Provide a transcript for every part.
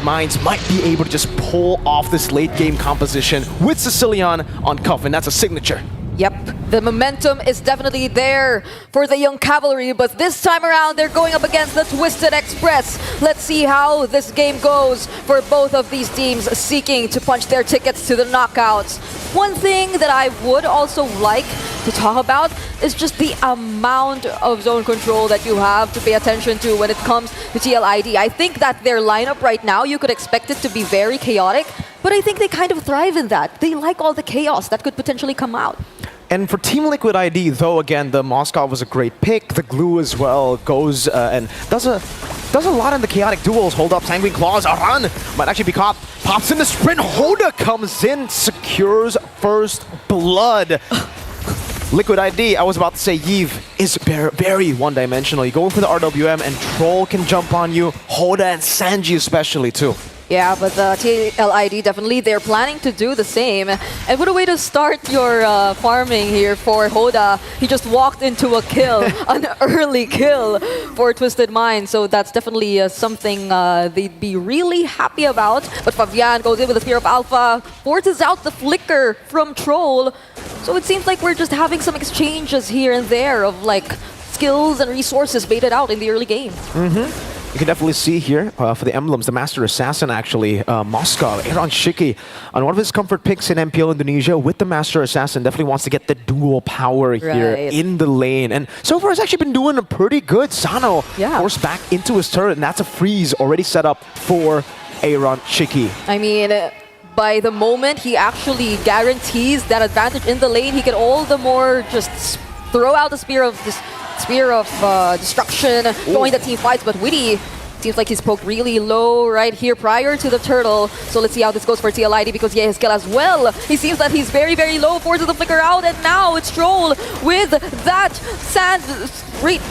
Minds might be able to just pull off this late game composition with Sicilian on Cuffin. That's a signature. Yep, the momentum is definitely there for the young cavalry, but this time around they're going up against the Twisted Express. Let's see how this game goes for both of these teams seeking to punch their tickets to the knockouts. One thing that I would also like to talk about is just the amount of zone control that you have to pay attention to when it comes to TLID. I think that their lineup right now, you could expect it to be very chaotic, but I think they kind of thrive in that. They like all the chaos that could potentially come out. And for Team Liquid ID, though, again, the Moskov was a great pick. The glue as well goes and does a lot in the chaotic duels. Hold up, Sanguine Claws, Aran might actually be caught. Pops in the sprint, Hoda comes in, secures first blood. Liquid ID, I was about to say, Yves is very one-dimensional. You go for the RWM and Troll can jump on you, Hoda and Sanji especially too. Yeah, but the TLID definitely, they're planning to do the same. And what a way to start your farming here for Hoda. He just walked into a kill, an early kill for Twisted Minds. So that's definitely something they'd be really happy about. But faviannn goes in with a Spear of Alpha, forces out the flicker from Troll. So it seems like we're just having some exchanges here and there of like skills and resources baited out in the early game. You can definitely see here for the emblems, the Master Assassin actually, Moskov, Aeron Shiki, on one of his comfort picks in MPL Indonesia with the Master Assassin, definitely wants to get the dual power here in the lane. And so far, it's actually been doing a pretty good. Saano forced back into his turret, and that's a freeze already set up for Aeron Shiki. I mean, by the moment he actually guarantees that advantage in the lane, he can all the more just throw out the Spear of Destruction, going the team fights, but widy seems like he's poked really low right here prior to the turtle. So let's see how this goes for TLID, because yehezkiel as well. He seems that he's very low, forces the flicker out, and now it's Troll with that sand. Wait,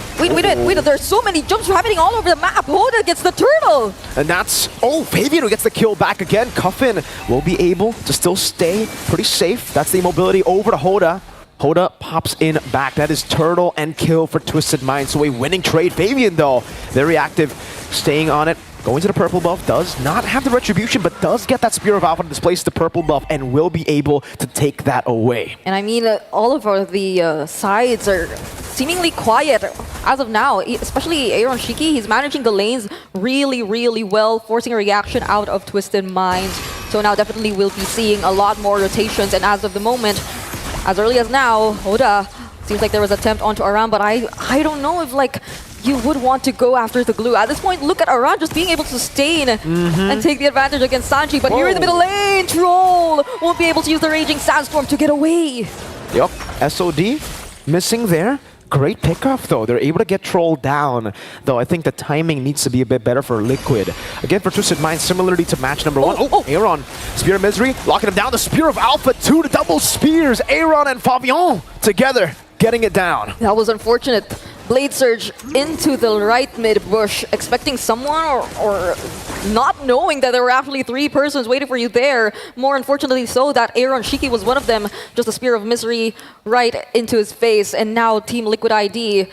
there's so many jumps happening all over the map. Hoda gets the turtle. And that's, faviannn who gets the kill back again. Cuffin will be able to still stay pretty safe. That's the mobility over to Hoda. Hoda pops in back. That is turtle and kill for Twisted Minds. So a winning trade. faviannn, though, very active, staying on it. Going to the purple buff, does not have the retribution, but does get that Spear of Alpha to displace the purple buff and will be able to take that away. And I mean, all of the sides are seemingly quiet as of now, especially Aeron Shiki. He's managing the lanes really well, forcing a reaction out of Twisted Minds. So now definitely we'll be seeing a lot more rotations, and as of the moment, as early as now, Hoda seems like there was an attempt onto Aran, but I don't know if like you would want to go after the glue. At this point, look at Aran just being able to sustain and take the advantage against Sanji, but here in the middle lane, Troll won't be able to use the Raging Sandstorm to get away. Yep, SOD missing there. Great pickoff, though. They're able to get Troll down, though I think the timing needs to be a bit better for Liquid. Again, for Twisted Minds, similarly to match number one. Aeron, Spear of Misery, locking him down. The Spear of Alpha, 2 to double spears. Aeron and faviannn together, getting it down. That was unfortunate. Blade Surge into the right mid bush, expecting someone or not knowing that there were actually 3 persons waiting for you there. More unfortunately so that Aeron Shiki was one of them. Just a Spear of Misery right into his face. And now Team Liquid ID,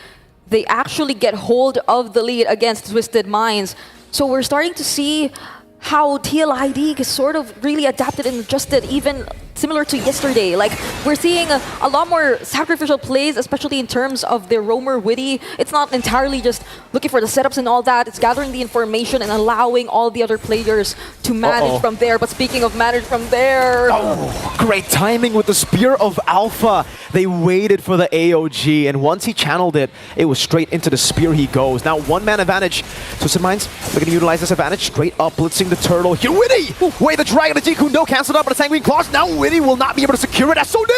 they actually get hold of the lead against Twisted Minds. So we're starting to see how TLID is sort of really adapted and adjusted, even similar to yesterday. Like, we're seeing a lot more sacrificial plays, especially in terms of their roamer widy. It's not entirely just looking for the setups and all that. It's gathering the information and allowing all the other players to manage from there. But speaking of manage from there... Great timing with the Spear of Alpha. They waited for the AOG, and once he channeled it, it was straight into the Spear he goes. Now, one-man advantage. Twisted Minds looking to utilize this advantage. Straight up, blitzing the turtle. Here, widy! Wait, the Dragon, the Jikundo canceled out, but the Sanguine Claws. Now widy will not be able to secure it. SOD!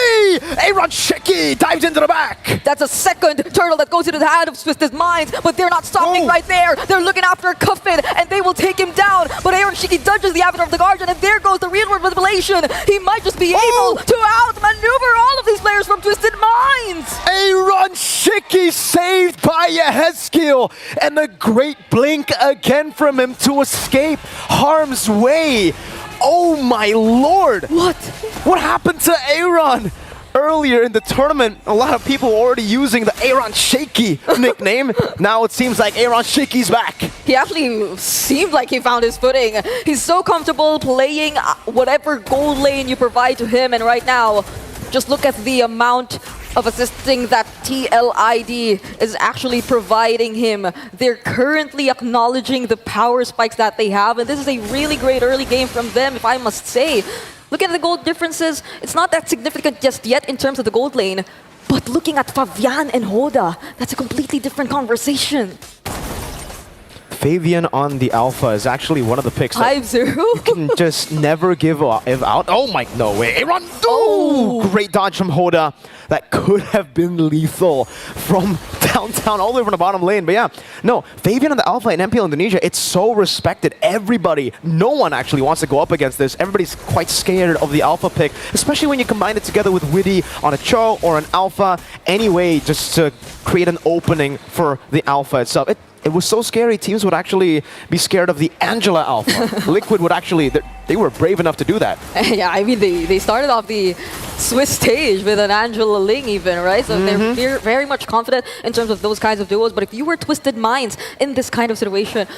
Aeron Shiki dives into the back. That's a second turtle that goes into the hand of Twisted Minds, but they're not stopping right there. They're looking after Cuffin, and they will take him down. But Aeron Shiki dodges the Avatar of the Guardian, and there goes the rearward manipulation. He might just be able to outmaneuver all of these players from Twisted Minds. Aeron Shiki saved by yehezkiel, and a great blink again from him to escape harm's way. Oh my lord! What happened to Aeron? Earlier in the tournament, a lot of people were already using the Aeron Shaky nickname. Now it seems like Aeron Shaky's back. he actually seemed like he found his footing. He's so comfortable playing whatever gold lane you provide to him, and right now, just look at the amount of assisting that TLID is actually providing him. They're currently acknowledging the power spikes that they have, and this is a really great early game from them, if I must say. Look at the gold differences. It's not that significant just yet in terms of the gold lane, but looking at Faviannn and Hoda, that's a completely different conversation. Faviannn on the alpha is actually one of the picks that 5-0. you can just never give out. Oh my, no way. Aeron, Oh. great dodge from Hoda. That could have been lethal from downtown all the way from the bottom lane. But yeah, no, Faviannn on the alpha in MPL Indonesia, it's so respected. Everybody, no one actually wants to go up against this. Everybody's quite scared of the alpha pick, especially when you combine it together with Widy on a Cho or an alpha. Anyway, just to create an opening for the alpha itself. It was so scary, teams would actually be scared of the Angela alpha. Liquid would actually, they were brave enough to do that. Yeah, I mean, they started off the Swiss stage with an Angela Ling even, right? So they're very much confident in terms of those kinds of duos. But if you were Twisted Minds in this kind of situation,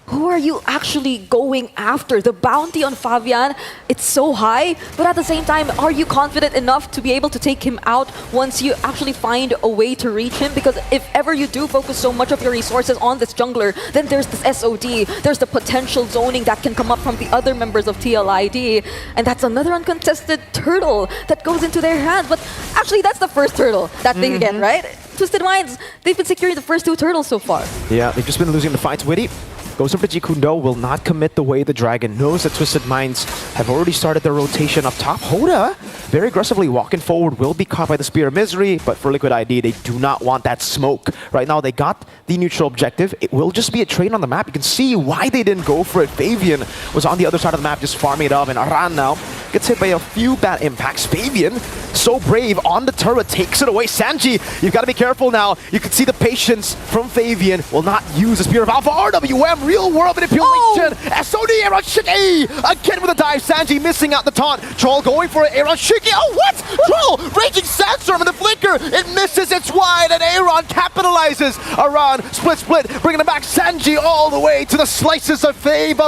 who are you actually going after? The bounty on Faviannn, it's so high, but at the same time, are you confident enough to be able to take him out once you actually find a way to reach him? Because if ever you do focus so much of your resources on this jungler, then there's this SOD, there's the potential zoning that can come up from the other members of TLID, and that's another uncontested turtle that goes into their hands. But actually, that's the first turtle that they get, right? Twisted Minds, they've been securing the first two turtles so far. Yeah, they've just been losing the fight to Widy. Goes over to Jikundo, will not commit the way the dragon. Knows that Twisted Minds have already started their rotation up top. Hoda, very aggressively walking forward, will be caught by the Spear of Misery, but for Liquid ID, they do not want that smoke. Right now, they got the neutral objective. It will just be a trade on the map. You can see why they didn't go for it. Faviannn was on the other side of the map, just farming it up, and Aran now gets hit by a few bad impacts. Faviannn, so brave, on the turret, takes it away. Sanji, you've got to be careful now. You can see the patience from Faviannn. Will not use the Spear of Alpha. RWM, real world manipulation. SOD, Aron Shiki, again with a dive. Sanji missing out the taunt. Troll going for it. Aron Shiki, oh what? Troll, Raging Sandstorm in the flicker. It misses, it's wide, and Aeron capitalizes. Aran, split, bringing it back. Sanji all the way to the slices of Fave.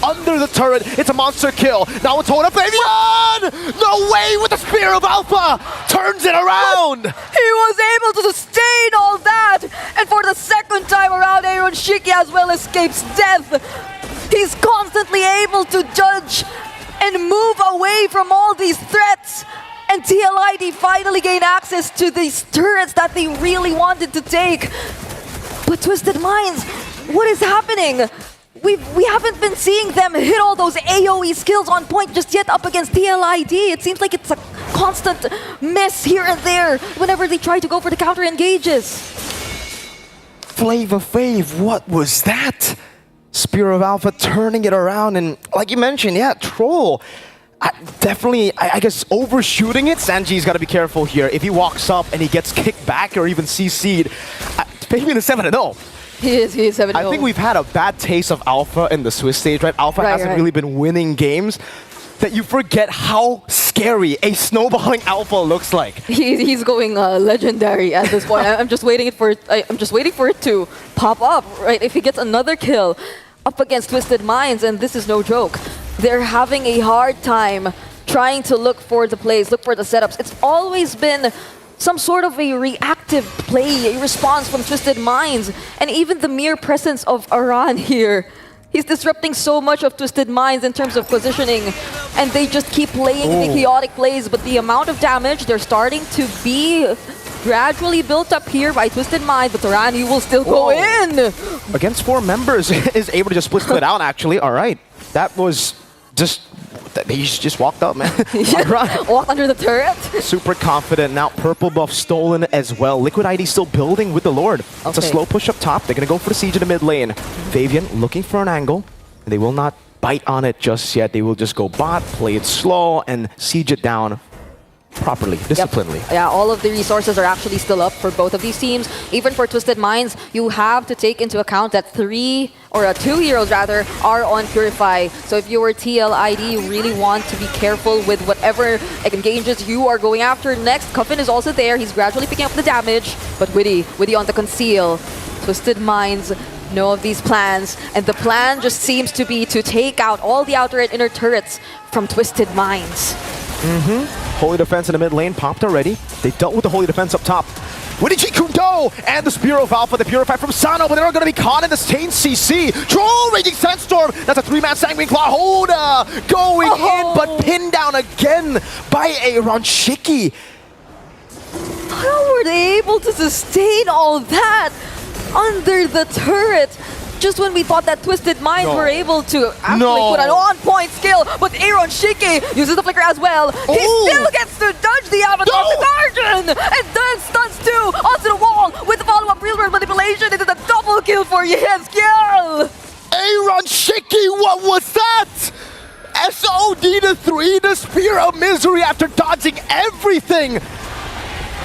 Under the turret, it's a monster kill. Now it's Hoda Faviannn! No way with the Spear of Alpha! Turns it around! He was able to sustain all that, and for the second time around, Aeron Shiki as well escapes death. He's constantly able to judge and move away from all these threats, and TLID finally gain access to these turrets that they really wanted to take. But Twisted Minds, what is happening? We haven't been seeing them hit all those AoE skills on point just yet up against TLID. It seems like it's a constant miss here and there whenever they try to go for the counter engages. Flavor Fave, what was that? Spear of Alpha turning it around, and like you mentioned, yeah, Troll. Definitely, I guess, overshooting it. Sanji's got to be careful here. If he walks up and he gets kicked back or even CC'd, maybe in the 7-0. He is 7-0. I think we've had a bad taste of Alpha in the Swiss stage, right? Alpha hasn't really been winning games. That you forget how scary a snowballing Alpha looks like. He's going legendary at this point. I'm just waiting for it. I'm just waiting for it to pop up, right? If he gets another kill up against Twisted Minds, and this is no joke, they're having a hard time trying to look for the plays, look for the setups. It's always been some sort of a reactive play, a response from Twisted Minds, and even the mere presence of Aran here. He's disrupting so much of Twisted Minds in terms of positioning, and they just keep playing the chaotic plays, but the amount of damage they're starting to be gradually built up here by Twisted Minds, but Aran, will still go in! Against 4 members, is able to just split out, actually. All right, that was just... He just walked up, man. Walked under the turret. Super confident. Now purple buff stolen as well. Liquid ID still building with the Lord. Okay. It's a slow push up top. They're going to go for the siege in the mid lane. Faviannn looking for an angle. They will not bite on it just yet. They will just go bot, play it slow, and siege it down properly, disciplinedly. Yep. Yeah, all of the resources are actually still up for both of these teams. Even for Twisted Minds, you have to take into account that 2 heroes rather are on Purify. So if you were TLID, you really want to be careful with whatever engages you are going after next. Cuffin is also there. He's gradually picking up the damage, but Widy on the conceal. Twisted Minds know of these plans, and the plan just seems to be to take out all the outer and inner turrets from Twisted Minds. Holy Defense in the mid lane popped already. They dealt with the Holy Defense up top. Widy Kundo and the Spear of Alpha, the Purify from Saano, but they're going to be caught in the Stain CC. Troll Raging Sandstorm. That's a 3-man Sanguine Claw. Hoda going in, but pinned down again by Aeron Shiki. How were they able to sustain all that under the turret? Just when we thought that Twisted Minds were able to actually put an on-point skill, but Aeron Shiki uses the flicker as well. He still gets to dodge the Avatar of the Guardian, and then stuns too onto the wall with the follow-up real-world manipulation. It is a double kill for yehezkiel. Aeron Shiki, what was that? SOD to 3, the Spear of Misery after dodging everything.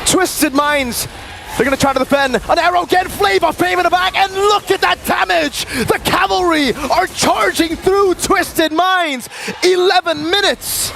Twisted Minds, they're going to try to defend. An arrow again, Flame of Fame in the back, and look at that damage! The cavalry are charging through Twisted Minds. 11 minutes.